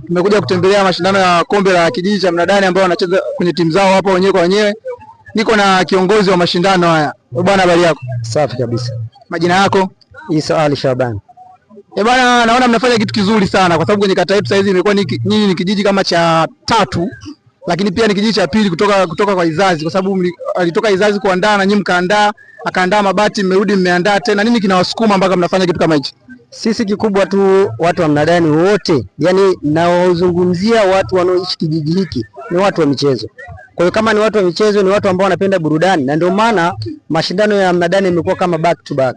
Tumekuja kutembelea mashindano ya kombe la kijiji cha Mnadani ambao wanacheza kwenye timu zao hapo wenyewe kwa wenyewe. Niko na kiongozi wa mashindano haya. Bwana, habari yako? Safi kabisa. Majina yako? Isa Ali Shaban. Bwana, naona mnafanya kitu kizuri sana kwa sababu kwenye kata yetu sasa hizi imekuwa nyinyi ni kijiji kama cha 3, lakini pia ni kijiji cha pili kutoka kwa Izazi, kwa sababu alitoka Izazi kuandaa na nyinyi mkaandaa, akaandaa Mabati, mmerudi mmeandaa tena. Nini kinawasukuma mpaka mnafanya kitu kama hichi? Sisi kikubwa tu watu wa Mnadani wote, yani naozungumzia watu wanaoishi kijiji hiki ni watu wa michezo. Kwa hiyo kama ni watu wa michezo, ni watu ambao wanapenda burudani, na ndio maana mashindano ya Mnadani yamekuwa kama back to back.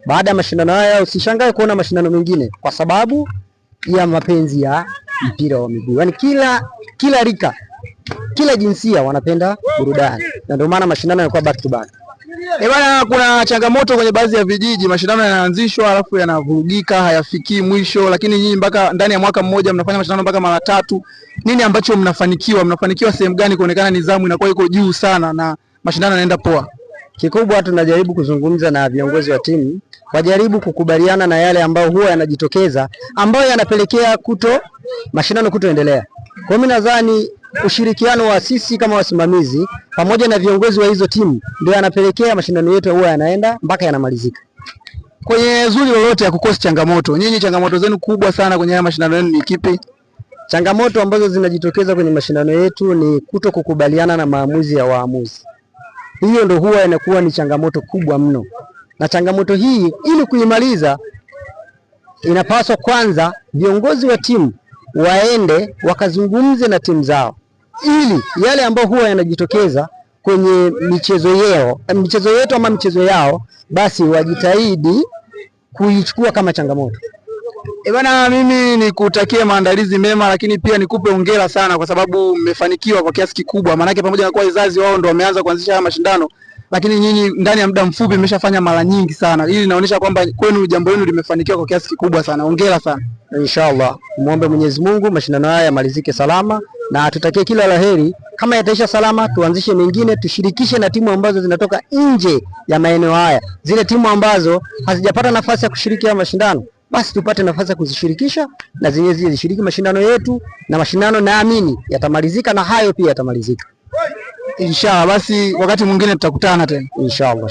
Baada ya mashindano haya usishangae kuona mashindano mengine kwa sababu ya mapenzi ya mpira wa miguu. Yani kila rika, kila jinsia wanapenda burudani, na ndio maana mashindano yanakuwa back to back. Bwana, kuna changamoto kwenye baadhi ya vijiji, mashindano yanaanzishwa alafu yanavurugika, hayafikii mwisho, lakini nyinyi mpaka ndani ya mwaka mmoja mnafanya mashindano mpaka mara 3. Nini ambacho mnafanikiwa? Mnafanikiwa sehemu gani kuonekana nidhamu inakuwa iko juu sana na mashindano yanaenda poa? Kikubwa tunajaribu kuzungumza na viongozi wa timu, wajaribu kukubaliana na yale ambayo huwa yanajitokeza ambayo yanapelekea mashindano kutoendelea. Kwa mimi nadhani ushirikiano wa sisi kama wasimamizi pamoja na viongozi wa hizo timu ndio yanapelekea mashindano yetu huwa yanaenda mpaka yanamalizika. Kwenye zuri lolote ya kukosa changamoto, nyinyi changamoto zenu kubwa sana kwenye haya mashindano yenu ni kipi? Changamoto ambazo zinajitokeza kwenye mashindano yetu ni kutokukubaliana na maamuzi ya waamuzi. Hiyo ndio huwa inakuwa ni changamoto kubwa mno, na changamoto hii ili kuimaliza inapaswa kwanza viongozi wa timu waende wakazungumze na timu zao, ili yale ambayo huwa yanajitokeza kwenye michezo yetu ama michezo yao, basi wajitahidi kuichukua kama changamoto. Bwana, mimi nikutakie maandalizi mema, lakini pia nikupe hongera sana kwa sababu mmefanikiwa kwa kiasi kikubwa. Maana pamoja na kuwa Izazi wao ndio wameanza kuanzisha haya mashindano, lakini nyinyi ndani ya muda mfupi mmeshafanya mara nyingi sana. Hili linaonyesha kwamba kwenu jambo lenu limefanikiwa kwa kiasi kikubwa sana. Hongera sana. Inshallah, muombe Mwenyezi Mungu mashindano haya yamalizike salama na tutakie kila laheri. Kama yataisha salama, tuanzishe mengine, tushirikishe na timu ambazo zinatoka nje ya maeneo haya. Zile timu ambazo hazijapata nafasi ya kushiriki ya mashindano, basi tupate nafasi ya kuzishirikisha na zenyewe zishiriki mashindano yetu, na mashindano naamini yatamalizika na hayo pia yatamalizika. Inshallah, basi wakati mwingine tutakutana tena. Inshallah.